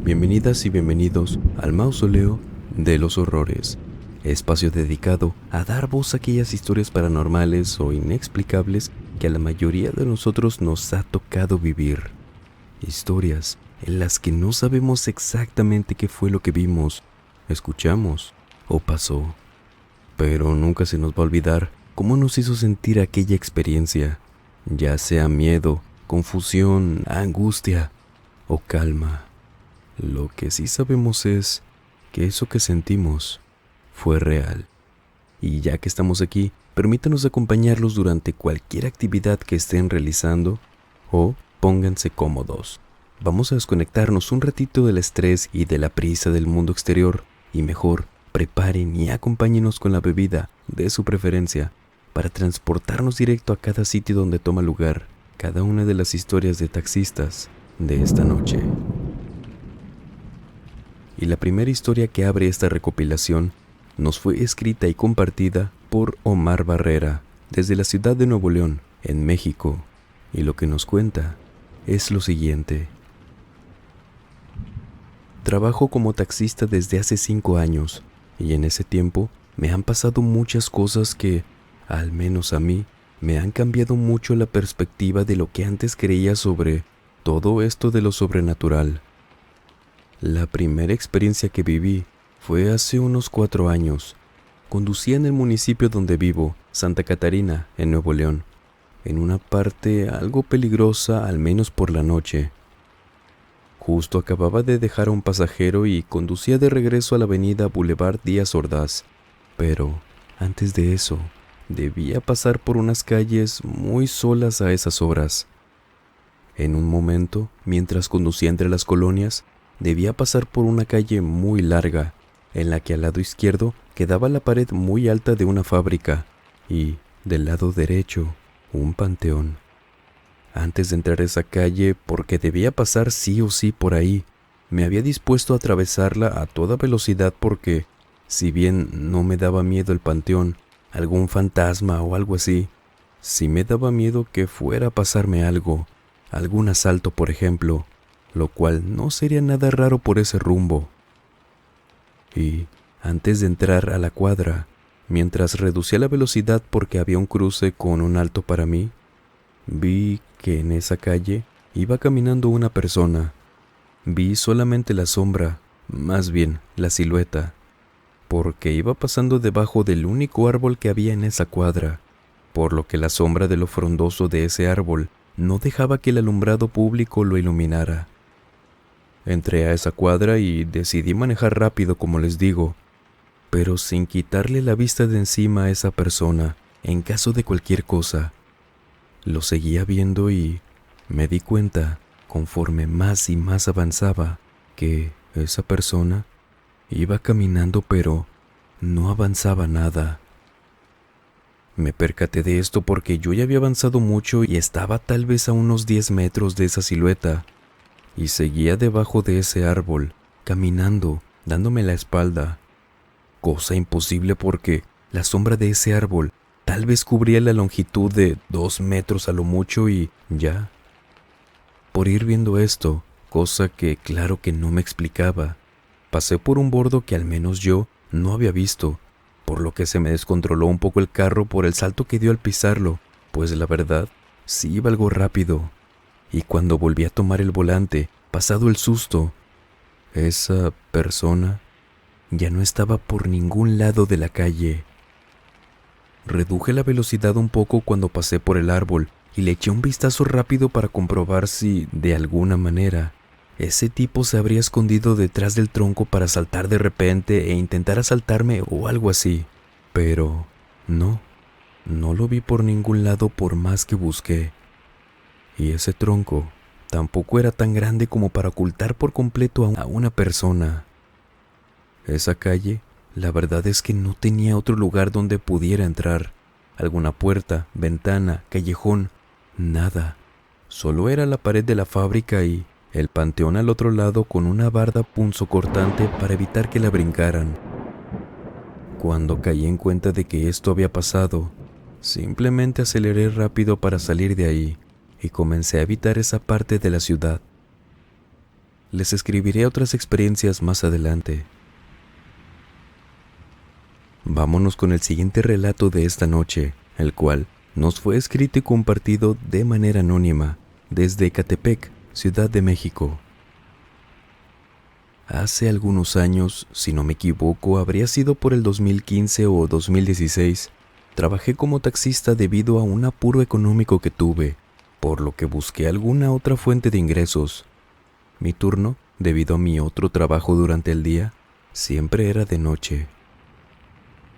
Bienvenidas y bienvenidos al Mausoleo de los Horrores, espacio dedicado a dar voz a aquellas historias paranormales o inexplicables que a la mayoría de nosotros nos ha tocado vivir. Historias en las que no sabemos exactamente qué fue lo que vimos, escuchamos o pasó, pero nunca se nos va a olvidar cómo nos hizo sentir aquella experiencia, ya sea miedo, confusión, angustia o calma. Lo que sí sabemos es que eso que sentimos fue real. Y ya que estamos aquí, permítanos acompañarlos durante cualquier actividad que estén realizando o pónganse cómodos. Vamos a desconectarnos un ratito del estrés y de la prisa del mundo exterior y mejor preparen y acompáñenos con la bebida de su preferencia para transportarnos directo a cada sitio donde toma lugar cada una de las historias de taxistas de esta noche. Y la primera historia que abre esta recopilación nos fue escrita y compartida por Omar Barrera desde la ciudad de Nuevo León, en México, y lo que nos cuenta es lo siguiente. Trabajo como taxista desde hace 5 años y en ese tiempo me han pasado muchas cosas que, al menos a mí, me han cambiado mucho la perspectiva de lo que antes creía sobre todo esto de lo sobrenatural. La primera experiencia que viví fue hace unos 4 años. Conducía en el municipio donde vivo, Santa Catarina, en Nuevo León, en una parte algo peligrosa, al menos por la noche. Justo acababa de dejar a un pasajero y conducía de regreso a la avenida Boulevard Díaz Ordaz, pero antes de eso, debía pasar por unas calles muy solas a esas horas. En un momento, mientras conducía entre las colonias, debía pasar por una calle muy larga, en la que al lado izquierdo quedaba la pared muy alta de una fábrica y, del lado derecho, un panteón. Antes de entrar a esa calle, porque debía pasar sí o sí por ahí, me había dispuesto a atravesarla a toda velocidad porque, si bien no me daba miedo el panteón, algún fantasma o algo así, sí me daba miedo que fuera a pasarme algo, algún asalto por ejemplo, lo cual no sería nada raro por ese rumbo. Y antes de entrar a la cuadra, mientras reducía la velocidad porque había un cruce con un alto para mí, vi que en esa calle iba caminando una persona. Vi solamente la sombra, más bien la silueta, porque iba pasando debajo del único árbol que había en esa cuadra, por lo que la sombra de lo frondoso de ese árbol no dejaba que el alumbrado público lo iluminara. Entré a esa cuadra y decidí manejar rápido, como les digo, pero sin quitarle la vista de encima a esa persona, en caso de cualquier cosa. Lo seguía viendo y me di cuenta, conforme más y más avanzaba, que esa persona iba caminando pero no avanzaba nada. Me percaté de esto porque yo ya había avanzado mucho y estaba tal vez a unos 10 metros de esa silueta. Y seguía debajo de ese árbol, caminando, dándome la espalda. Cosa imposible porque la sombra de ese árbol tal vez cubría la longitud de 2 metros a lo mucho y ya. Por ir viendo esto, cosa que claro que no me explicaba, pasé por un bordo que al menos yo no había visto, por lo que se me descontroló un poco el carro por el salto que dio al pisarlo, pues la verdad, sí iba algo rápido. Y cuando volví a tomar el volante, pasado el susto, esa persona ya no estaba por ningún lado de la calle. Reduje la velocidad un poco cuando pasé por el árbol y le eché un vistazo rápido para comprobar si, de alguna manera, ese tipo se habría escondido detrás del tronco para saltar de repente e intentar asaltarme o algo así. Pero no lo vi por ningún lado por más que busqué. Y ese tronco tampoco era tan grande como para ocultar por completo a una persona. Esa calle, la verdad es que no tenía otro lugar donde pudiera entrar. Alguna puerta, ventana, callejón, nada. Solo era la pared de la fábrica y el panteón al otro lado con una barda punzocortante para evitar que la brincaran. Cuando caí en cuenta de que esto había pasado, simplemente aceleré rápido para salir de ahí y comencé a evitar esa parte de la ciudad. Les escribiré otras experiencias más adelante. Vámonos con el siguiente relato de esta noche, el cual nos fue escrito y compartido de manera anónima desde Ecatepec, Ciudad de México. Hace algunos años, si no me equivoco, habría sido por el 2015 o 2016, trabajé como taxista debido a un apuro económico que tuve, por lo que busqué alguna otra fuente de ingresos. Mi turno, debido a mi otro trabajo durante el día, siempre era de noche.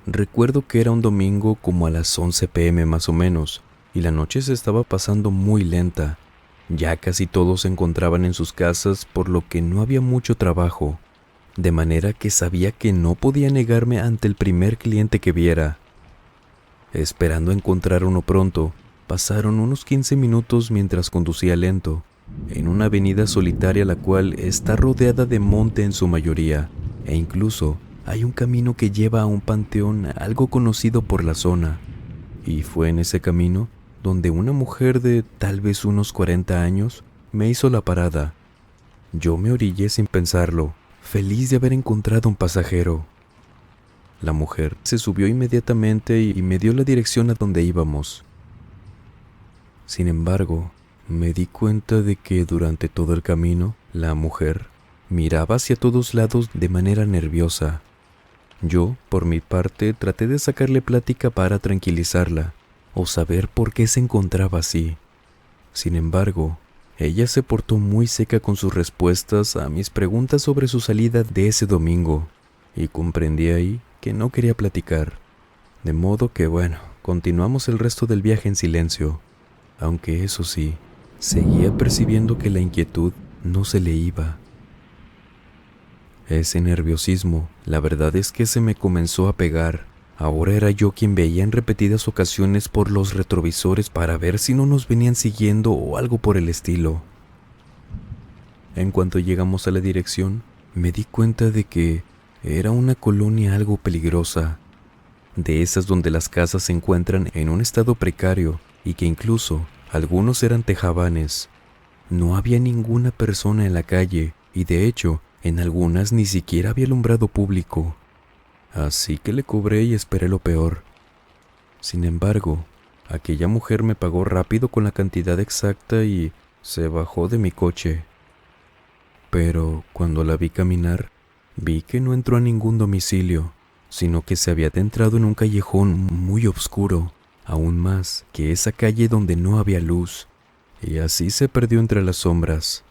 Recuerdo que era un domingo como a las 11 p.m. más o menos, y la noche se estaba pasando muy lenta. Ya casi todos se encontraban en sus casas, por lo que no había mucho trabajo, de manera que sabía que no podía negarme ante el primer cliente que viera. Esperando encontrar uno pronto, pasaron unos 15 minutos mientras conducía lento, en una avenida solitaria la cual está rodeada de monte en su mayoría, e incluso hay un camino que lleva a un panteón algo conocido por la zona. Y fue en ese camino donde una mujer de tal vez unos 40 años me hizo la parada. Yo me orillé sin pensarlo, feliz de haber encontrado un pasajero. La mujer se subió inmediatamente y me dio la dirección a donde íbamos. Sin embargo, me di cuenta de que durante todo el camino, la mujer miraba hacia todos lados de manera nerviosa. Yo, por mi parte, traté de sacarle plática para tranquilizarla, o saber por qué se encontraba así. Sin embargo, ella se portó muy seca con sus respuestas a mis preguntas sobre su salida de ese domingo, y comprendí ahí que no quería platicar. De modo que, continuamos el resto del viaje en silencio, aunque eso sí, seguía percibiendo que la inquietud no se le iba. Ese nerviosismo, la verdad es que se me comenzó a pegar. Ahora era yo quien veía en repetidas ocasiones por los retrovisores para ver si no nos venían siguiendo o algo por el estilo. En cuanto llegamos a la dirección, me di cuenta de que era una colonia algo peligrosa, de esas donde las casas se encuentran en un estado precario y que incluso algunos eran tejabanes. No había ninguna persona en la calle y de hecho, en algunas ni siquiera había alumbrado público. Así que le cobré y esperé lo peor. Sin embargo, aquella mujer me pagó rápido con la cantidad exacta y se bajó de mi coche. Pero cuando la vi caminar, vi que no entró a ningún domicilio, sino que se había adentrado en un callejón muy oscuro, aún más que esa calle donde no había luz, y así se perdió entre las sombras.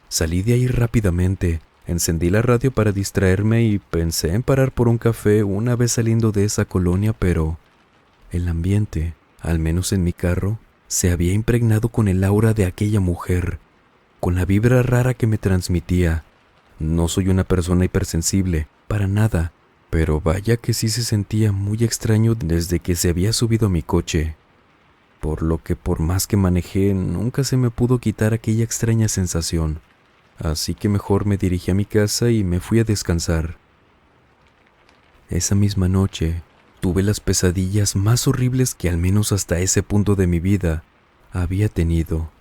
Salí de ahí rápidamente. Encendí la radio para distraerme y pensé en parar por un café una vez saliendo de esa colonia, pero el ambiente, al menos en mi carro, se había impregnado con el aura de aquella mujer, con la vibra rara que me transmitía. No soy una persona hipersensible, para nada, pero vaya que sí se sentía muy extraño desde que se había subido a mi coche, por lo que por más que manejé, nunca se me pudo quitar aquella extraña sensación. Así que mejor me dirigí a mi casa y me fui a descansar. Esa misma noche, tuve las pesadillas más horribles que al menos hasta ese punto de mi vida había tenido.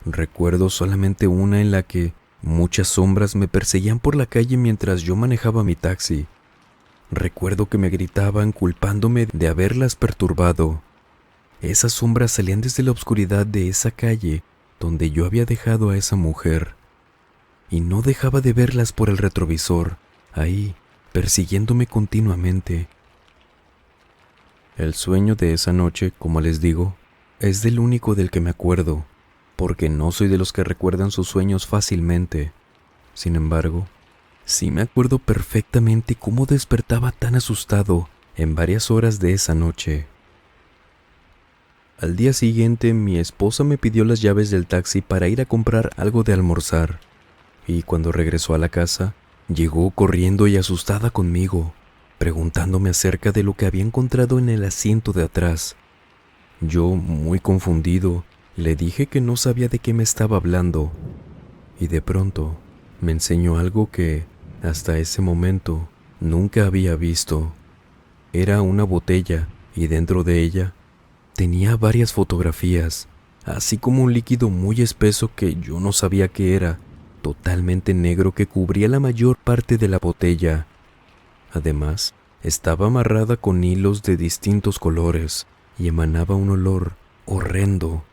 Recuerdo solamente una en la que muchas sombras me perseguían por la calle mientras yo manejaba mi taxi. Recuerdo que me gritaban culpándome de haberlas perturbado. Esas sombras salían desde la oscuridad de esa calle donde yo había dejado a esa mujer. Y no dejaba de verlas por el retrovisor, ahí, persiguiéndome continuamente. El sueño de esa noche, como les digo, es del único del que me acuerdo, porque no soy de los que recuerdan sus sueños fácilmente. Sin embargo, sí me acuerdo perfectamente cómo despertaba tan asustado en varias horas de esa noche. Al día siguiente, mi esposa me pidió las llaves del taxi para ir a comprar algo de almorzar. Y cuando regresó a la casa, llegó corriendo y asustada conmigo, preguntándome acerca de lo que había encontrado en el asiento de atrás. Yo, muy confundido, le dije que no sabía de qué me estaba hablando, y de pronto me enseñó algo que, hasta ese momento, nunca había visto. Era una botella, y dentro de ella tenía varias fotografías, así como un líquido muy espeso que yo no sabía qué era, totalmente negro que cubría la mayor parte de la botella. Además, estaba amarrada con hilos de distintos colores y emanaba un olor horrendo.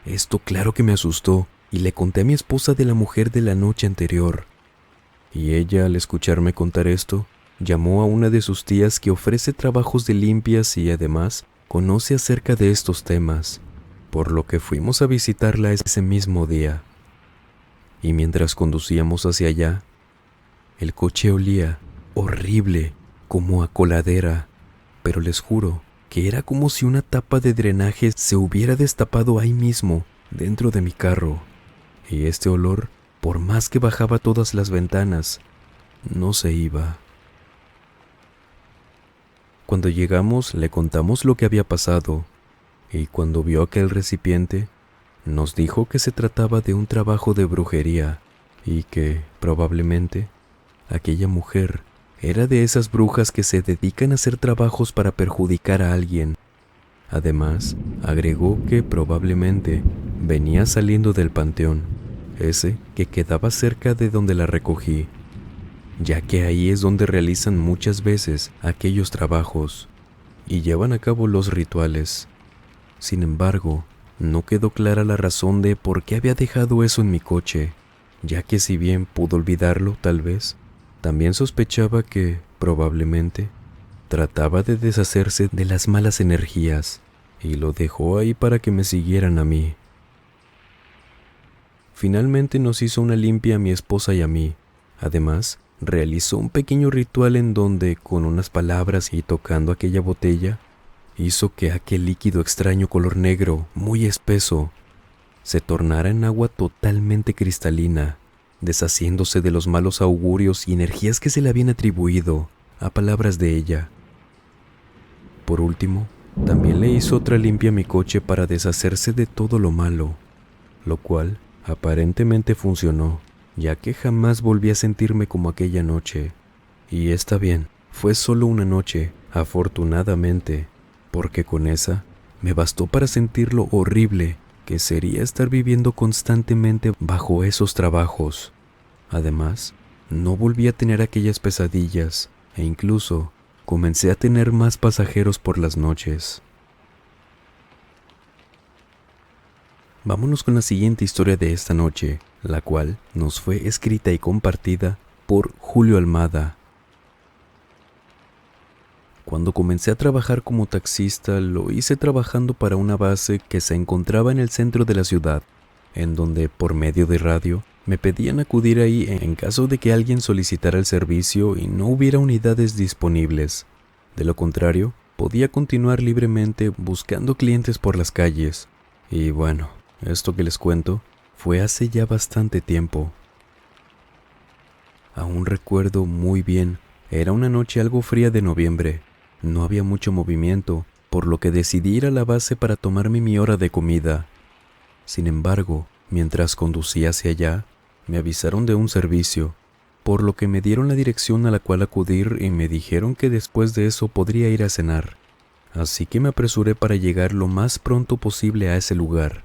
Esto claro que me asustó y le conté a mi esposa de la mujer de la noche anterior. Y ella, al escucharme contar esto, llamó a una de sus tías que ofrece trabajos de limpias y además conoce acerca de estos temas, por lo que fuimos a visitarla ese mismo día. Y mientras conducíamos hacia allá, el coche olía horrible, como a coladera, pero les juro que era como si una tapa de drenaje se hubiera destapado ahí mismo, dentro de mi carro. Y este olor, por más que bajaba todas las ventanas, no se iba. Cuando llegamos, le contamos lo que había pasado, y cuando vio aquel recipiente, nos dijo que se trataba de un trabajo de brujería, y que, probablemente, aquella mujer era de esas brujas que se dedican a hacer trabajos para perjudicar a alguien. Además, agregó que probablemente venía saliendo del panteón, ese que quedaba cerca de donde la recogí, ya que ahí es donde realizan muchas veces aquellos trabajos y llevan a cabo los rituales. Sin embargo, no quedó clara la razón de por qué había dejado eso en mi coche, ya que si bien pudo olvidarlo tal vez, también sospechaba que, probablemente, trataba de deshacerse de las malas energías y lo dejó ahí para que me siguieran a mí. Finalmente nos hizo una limpia a mi esposa y a mí. Además, realizó un pequeño ritual en donde, con unas palabras y tocando aquella botella, hizo que aquel líquido extraño color negro, muy espeso, se tornara en agua totalmente cristalina, deshaciéndose de los malos augurios y energías que se le habían atribuido, a palabras de ella. Por último, también le hizo otra limpia a mi coche para deshacerse de todo lo malo, lo cual aparentemente funcionó, ya que jamás volví a sentirme como aquella noche. Y está bien, fue solo una noche, afortunadamente, porque con esa me bastó para sentir lo horrible que sería estar viviendo constantemente bajo esos trabajos. Además, no volví a tener aquellas pesadillas e incluso comencé a tener más pasajeros por las noches. Vámonos con la siguiente historia de esta noche, la cual nos fue escrita y compartida por Julio Almada. Cuando comencé a trabajar como taxista, lo hice trabajando para una base que se encontraba en el centro de la ciudad, en donde, por medio de radio, me pedían acudir ahí en caso de que alguien solicitara el servicio y no hubiera unidades disponibles. De lo contrario, podía continuar libremente buscando clientes por las calles. Y bueno, esto que les cuento fue hace ya bastante tiempo. Aún recuerdo muy bien, era una noche algo fría de noviembre. No había mucho movimiento, por lo que decidí ir a la base para tomarme mi hora de comida. Sin embargo, mientras conducía hacia allá, me avisaron de un servicio, por lo que me dieron la dirección a la cual acudir y me dijeron que después de eso podría ir a cenar. Así que me apresuré para llegar lo más pronto posible a ese lugar.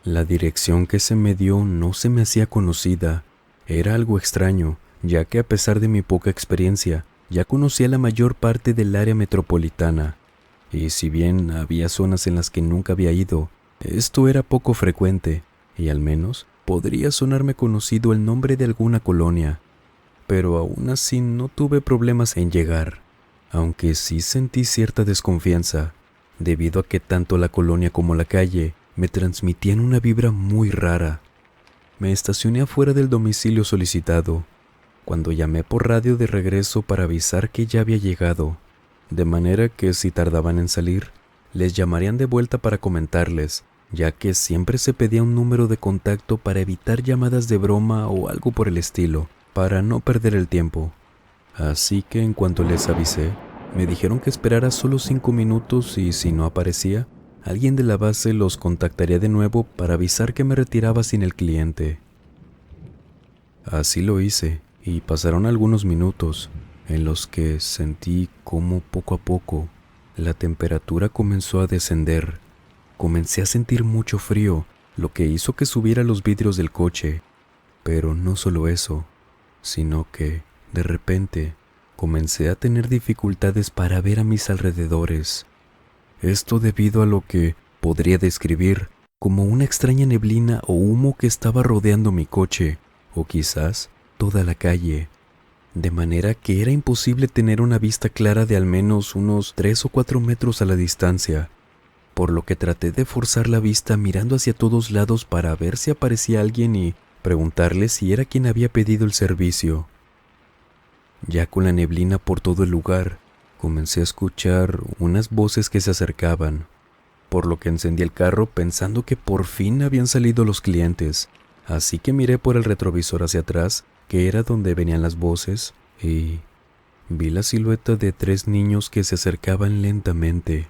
La dirección que se me dio no se me hacía conocida. Era algo extraño, ya que a pesar de mi poca experiencia, ya conocía la mayor parte del área metropolitana, y si bien había zonas en las que nunca había ido, esto era poco frecuente, y al menos podría sonarme conocido el nombre de alguna colonia, pero aún así no tuve problemas en llegar, aunque sí sentí cierta desconfianza, debido a que tanto la colonia como la calle me transmitían una vibra muy rara. Me estacioné afuera del domicilio solicitado, cuando llamé por radio de regreso para avisar que ya había llegado, de manera que si tardaban en salir, les llamarían de vuelta para comentarles, ya que siempre se pedía un número de contacto para evitar llamadas de broma o algo por el estilo, para no perder el tiempo. Así que en cuanto les avisé, me dijeron que esperara solo 5 minutos y si no aparecía, alguien de la base los contactaría de nuevo para avisar que me retiraba sin el cliente. Así lo hice. Y pasaron algunos minutos en los que sentí cómo poco a poco la temperatura comenzó a descender, comencé a sentir mucho frío, lo que hizo que subiera los vidrios del coche. Pero no solo eso, sino que, de repente, comencé a tener dificultades para ver a mis alrededores. Esto debido a lo que podría describir como una extraña neblina o humo que estaba rodeando mi coche, o quizás toda la calle, de manera que era imposible tener una vista clara de al menos unos 3 o 4 metros a la distancia, por lo que traté de forzar la vista mirando hacia todos lados para ver si aparecía alguien y preguntarle si era quien había pedido el servicio. Ya con la neblina por todo el lugar, comencé a escuchar unas voces que se acercaban, por lo que encendí el carro pensando que por fin habían salido los clientes, así que miré por el retrovisor hacia atrás, que era donde venían las voces, y vi la silueta de 3 niños que se acercaban lentamente,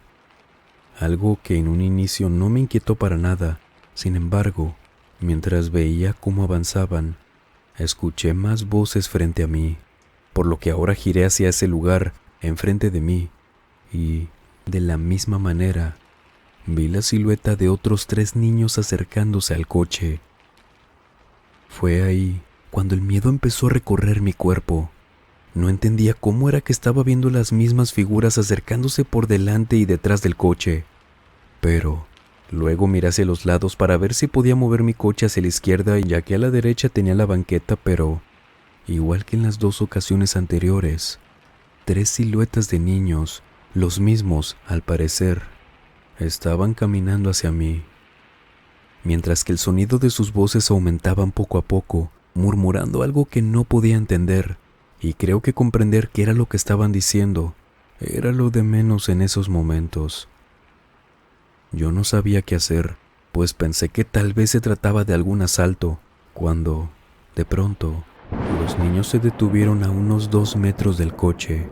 algo que en un inicio no me inquietó para nada. Sin embargo, mientras veía cómo avanzaban, escuché más voces frente a mí, por lo que ahora giré hacia ese lugar enfrente de mí, y, de la misma manera, vi la silueta de otros 3 niños acercándose al coche. Fue ahí cuando el miedo empezó a recorrer mi cuerpo. No entendía cómo era que estaba viendo las mismas figuras acercándose por delante y detrás del coche. Pero luego miré hacia los lados para ver si podía mover mi coche hacia la izquierda, ya que a la derecha tenía la banqueta, pero, igual que en las 2 ocasiones anteriores, 3 siluetas de niños, los mismos, al parecer, estaban caminando hacia mí, mientras que el sonido de sus voces aumentaban poco a poco, murmurando algo que no podía entender, y creo que comprender qué era lo que estaban diciendo era lo de menos en esos momentos. Yo no sabía qué hacer, pues pensé que tal vez se trataba de algún asalto, cuando, de pronto, los niños se detuvieron a unos 2 metros del coche.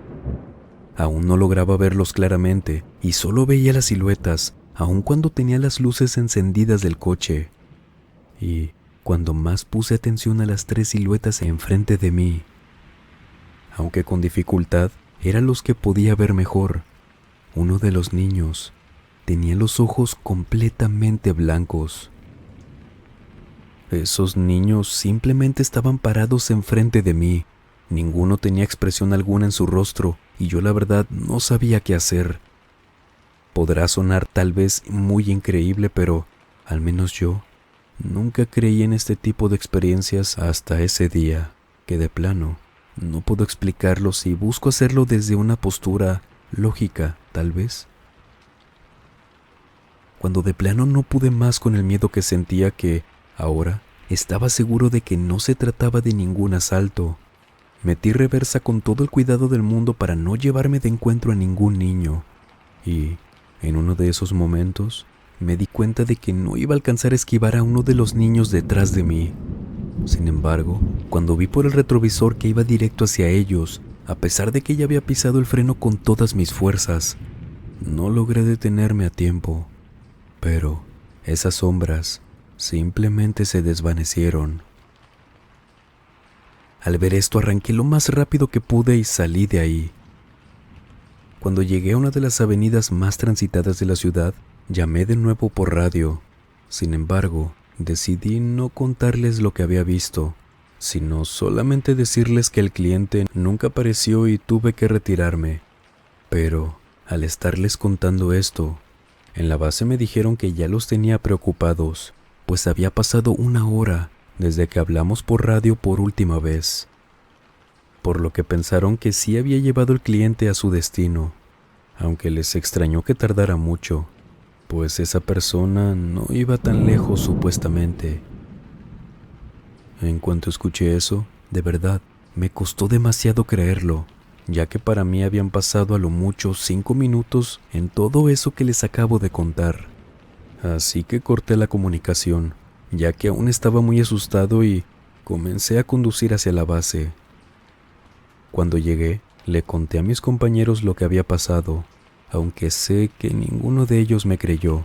Aún no lograba verlos claramente y solo veía las siluetas, aun cuando tenía las luces encendidas del coche. Y cuando más puse atención a las 3 siluetas enfrente de mí, aunque con dificultad, eran los que podía ver mejor. Uno de los niños tenía los ojos completamente blancos. Esos niños simplemente estaban parados enfrente de mí. Ninguno tenía expresión alguna en su rostro y yo la verdad no sabía qué hacer. Podrá sonar tal vez muy increíble, pero al menos yo nunca creí en este tipo de experiencias hasta ese día, que de plano no puedo explicarlo si busco hacerlo desde una postura lógica, tal vez. Cuando de plano no pude más con el miedo que sentía, que ahora estaba seguro de que no se trataba de ningún asalto, metí reversa con todo el cuidado del mundo para no llevarme de encuentro a ningún niño, y en uno de esos momentos me di cuenta de que no iba a alcanzar a esquivar a uno de los niños detrás de mí. Sin embargo, cuando vi por el retrovisor que iba directo hacia ellos, a pesar de que ya había pisado el freno con todas mis fuerzas, no logré detenerme a tiempo. Pero esas sombras simplemente se desvanecieron. Al ver esto arranqué lo más rápido que pude y salí de ahí. Cuando llegué a una de las avenidas más transitadas de la ciudad, llamé de nuevo por radio. Sin embargo, decidí no contarles lo que había visto, sino solamente decirles que el cliente nunca apareció y tuve que retirarme. Pero, al estarles contando esto, en la base me dijeron que ya los tenía preocupados, pues había pasado 1 hora desde que hablamos por radio por última vez, por lo que pensaron que sí había llevado el cliente a su destino, aunque les extrañó que tardara mucho, pues esa persona no iba tan lejos supuestamente. En cuanto escuché eso, de verdad, me costó demasiado creerlo, ya que para mí habían pasado a lo mucho 5 minutos en todo eso que les acabo de contar. Así que corté la comunicación, ya que aún estaba muy asustado, y comencé a conducir hacia la base. Cuando llegué, le conté a mis compañeros lo que había pasado, aunque sé que ninguno de ellos me creyó.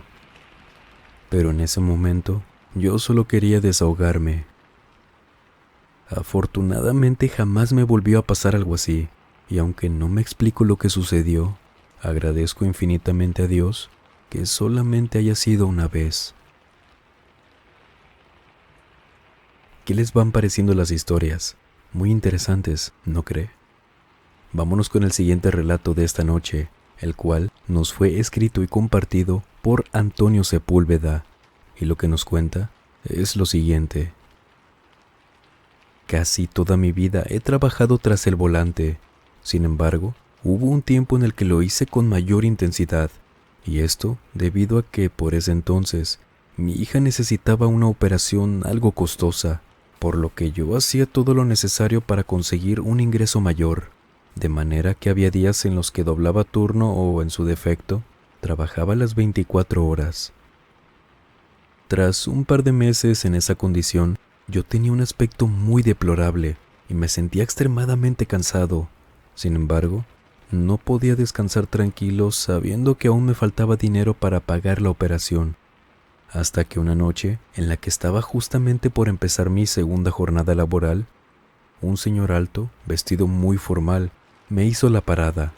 Pero en ese momento, yo solo quería desahogarme. Afortunadamente jamás me volvió a pasar algo así, y aunque no me explico lo que sucedió, agradezco infinitamente a Dios que solamente haya sido una vez. ¿Qué les van pareciendo las historias? Muy interesantes, ¿no cree? Vámonos con el siguiente relato de esta noche, el cual nos fue escrito y compartido por Antonio Sepúlveda, y lo que nos cuenta es lo siguiente. Casi toda mi vida he trabajado tras el volante. Sin embargo, hubo un tiempo en el que lo hice con mayor intensidad, y esto debido a que por ese entonces mi hija necesitaba una operación algo costosa, por lo que yo hacía todo lo necesario para conseguir un ingreso mayor, de manera que había días en los que doblaba turno o, en su defecto, trabajaba las 24 horas. Tras un par de meses en esa condición, yo tenía un aspecto muy deplorable y me sentía extremadamente cansado. Sin embargo, no podía descansar tranquilo sabiendo que aún me faltaba dinero para pagar la operación. Hasta que una noche, en la que estaba justamente por empezar mi segunda jornada laboral, un señor alto, vestido muy formal, me hizo la parada.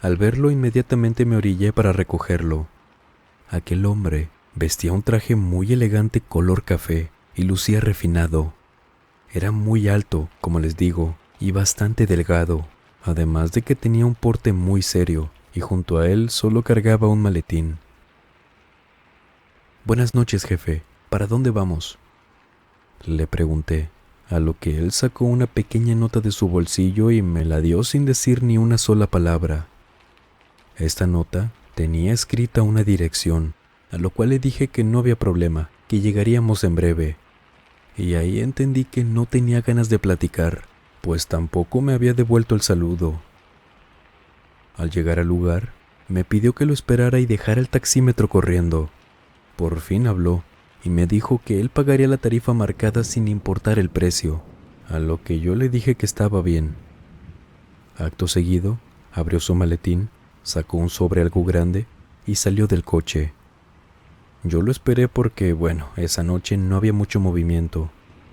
Al verlo, inmediatamente me orillé para recogerlo. Aquel hombre vestía un traje muy elegante color café y lucía refinado. Era muy alto, como les digo, y bastante delgado, además de que tenía un porte muy serio, y junto a él solo cargaba un maletín. «Buenas noches, jefe. ¿Para dónde vamos?», le pregunté, a lo que él sacó una pequeña nota de su bolsillo y me la dio sin decir ni una sola palabra. Esta nota tenía escrita una dirección, a lo cual le dije que no había problema, que llegaríamos en breve. Y ahí entendí que no tenía ganas de platicar, pues tampoco me había devuelto el saludo. Al llegar al lugar, me pidió que lo esperara y dejara el taxímetro corriendo. Por fin habló y me dijo que él pagaría la tarifa marcada sin importar el precio, a lo que yo le dije que estaba bien. Acto seguido, abrió su maletín, sacó un sobre algo grande y salió del coche. Yo lo esperé porque, esa noche no había mucho movimiento,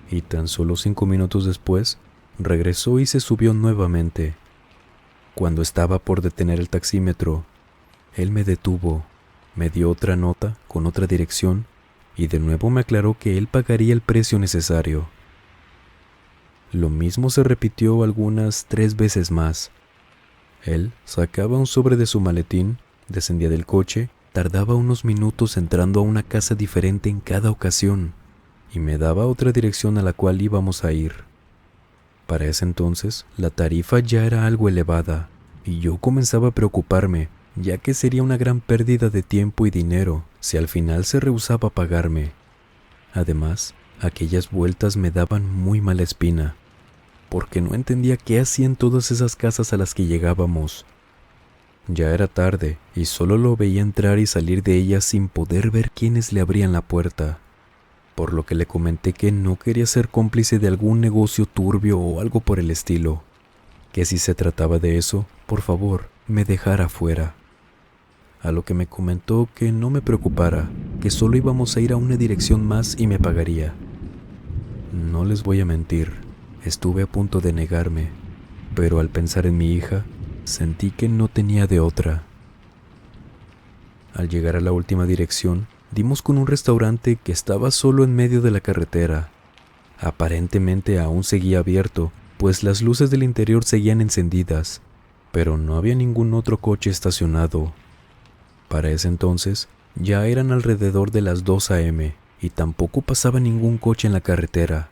y tan solo 5 minutos después, regresó y se subió nuevamente. Cuando estaba por detener el taxímetro, él me detuvo, me dio otra nota con otra dirección y de nuevo me aclaró que él pagaría el precio necesario. Lo mismo se repitió algunas 3 veces más. Él sacaba un sobre de su maletín, descendía del coche, tardaba unos minutos entrando a una casa diferente en cada ocasión y me daba otra dirección a la cual íbamos a ir. Para ese entonces, la tarifa ya era algo elevada y yo comenzaba a preocuparme, ya que sería una gran pérdida de tiempo y dinero si al final se rehusaba a pagarme. Además, aquellas vueltas me daban muy mala espina, porque no entendía qué hacían todas esas casas a las que llegábamos. Ya era tarde y solo lo veía entrar y salir de ellas sin poder ver quiénes le abrían la puerta, por lo que le comenté que no quería ser cómplice de algún negocio turbio o algo por el estilo, que si se trataba de eso, por favor, me dejara fuera. A lo que me comentó que no me preocupara, que solo íbamos a ir a una dirección más y me pagaría. No les voy a mentir, estuve a punto de negarme, pero al pensar en mi hija, sentí que no tenía de otra. Al llegar a la última dirección, dimos con un restaurante que estaba solo en medio de la carretera. Aparentemente aún seguía abierto, pues las luces del interior seguían encendidas, pero no había ningún otro coche estacionado. Para ese entonces, ya eran alrededor de las 2 a.m. y tampoco pasaba ningún coche en la carretera.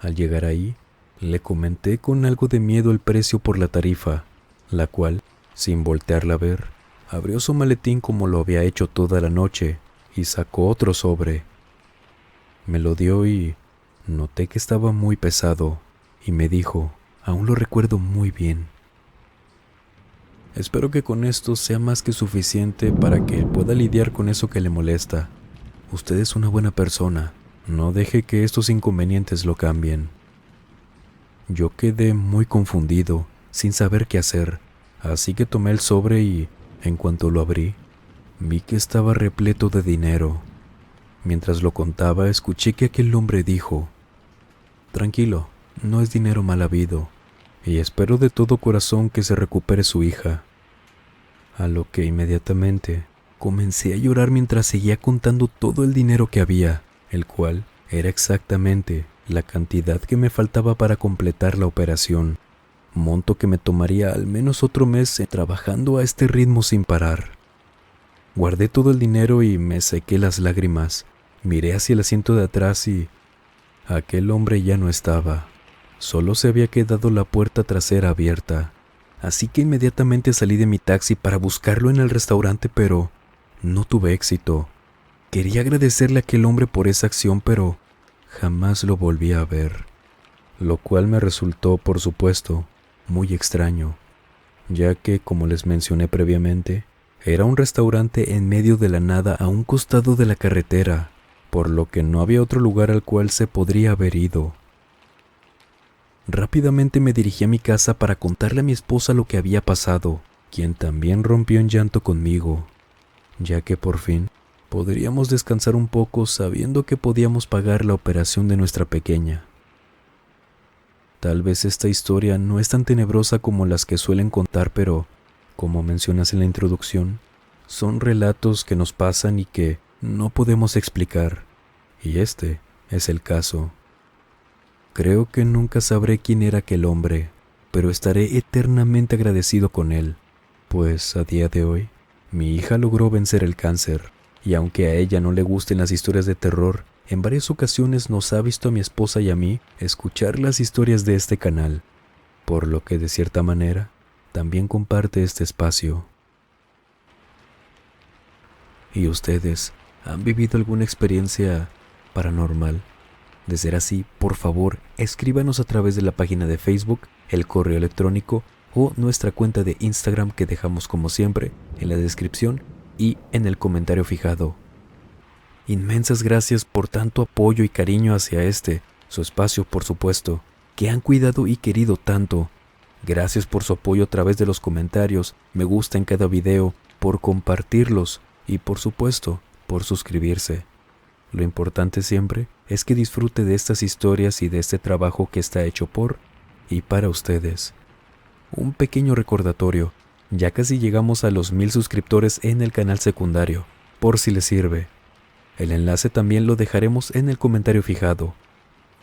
Al llegar ahí, le comenté con algo de miedo el precio por la tarifa, la cual, sin voltearla a ver, abrió su maletín como lo había hecho toda la noche y sacó otro sobre. Me lo dio y noté que estaba muy pesado y me dijo, aún lo recuerdo muy bien: «Espero que con esto sea más que suficiente para que pueda lidiar con eso que le molesta. Usted es una buena persona, no deje que estos inconvenientes lo cambien». Yo quedé muy confundido, sin saber qué hacer, así que tomé el sobre y, en cuanto lo abrí, vi que estaba repleto de dinero. Mientras lo contaba, escuché que aquel hombre dijo: «Tranquilo, no es dinero mal habido, y espero de todo corazón que se recupere su hija». A lo que inmediatamente Comencé a llorar mientras seguía contando todo el dinero que había, el cual era exactamente la cantidad que me faltaba para completar la operación, monto que me tomaría al menos otro mes trabajando a este ritmo sin parar. Guardé todo el dinero y me sequé las lágrimas. Miré hacia el asiento de atrás y aquel hombre ya no estaba. Solo se había quedado la puerta trasera abierta. Así que inmediatamente salí de mi taxi para buscarlo en el restaurante, pero no tuve éxito. Quería agradecerle a aquel hombre por esa acción, pero jamás lo volví a ver. Lo cual me resultó, por supuesto, muy extraño, ya que, como les mencioné previamente, era un restaurante en medio de la nada a un costado de la carretera, por lo que no había otro lugar al cual se podría haber ido. Rápidamente me dirigí a mi casa para contarle a mi esposa lo que había pasado, quien también rompió en llanto conmigo, ya que por fin podríamos descansar un poco sabiendo que podíamos pagar la operación de nuestra pequeña. Tal vez esta historia no es tan tenebrosa como las que suelen contar, pero, como mencionas en la introducción, son relatos que nos pasan y que no podemos explicar, y este es el caso. Creo que nunca sabré quién era aquel hombre, pero estaré eternamente agradecido con él, pues a día de hoy, mi hija logró vencer el cáncer, y aunque a ella no le gusten las historias de terror, en varias ocasiones nos ha visto a mi esposa y a mí escuchar las historias de este canal, por lo que de cierta manera también comparte este espacio. ¿Y ustedes han vivido alguna experiencia paranormal? De ser así, por favor, escríbanos a través de la página de Facebook, el correo electrónico o nuestra cuenta de Instagram que dejamos como siempre en la descripción y en el comentario fijado. Inmensas gracias por tanto apoyo y cariño hacia su espacio, por supuesto, que han cuidado y querido tanto. Gracias por su apoyo a través de los comentarios, me gusta en cada video, por compartirlos y por supuesto, por suscribirse. Lo importante siempre es que disfrute de estas historias y de este trabajo que está hecho por y para ustedes. Un pequeño recordatorio, ya casi llegamos a los 1000 suscriptores en el canal secundario, por si les sirve. El enlace también lo dejaremos en el comentario fijado.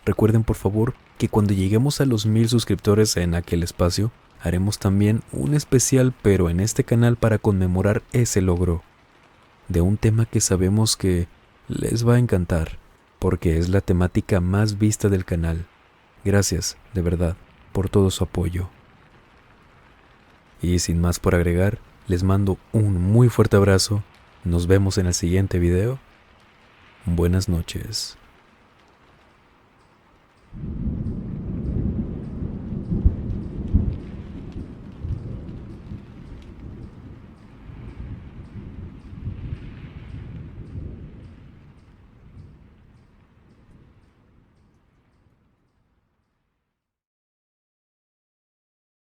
Recuerden por favor que cuando lleguemos a los 1000 suscriptores en aquel espacio, haremos también un especial pero en este canal para conmemorar ese logro, de un tema que sabemos que les va a encantar, porque es la temática más vista del canal. Gracias, de verdad, por todo su apoyo. Y sin más por agregar, les mando un muy fuerte abrazo. Nos vemos en el siguiente video. Buenas noches.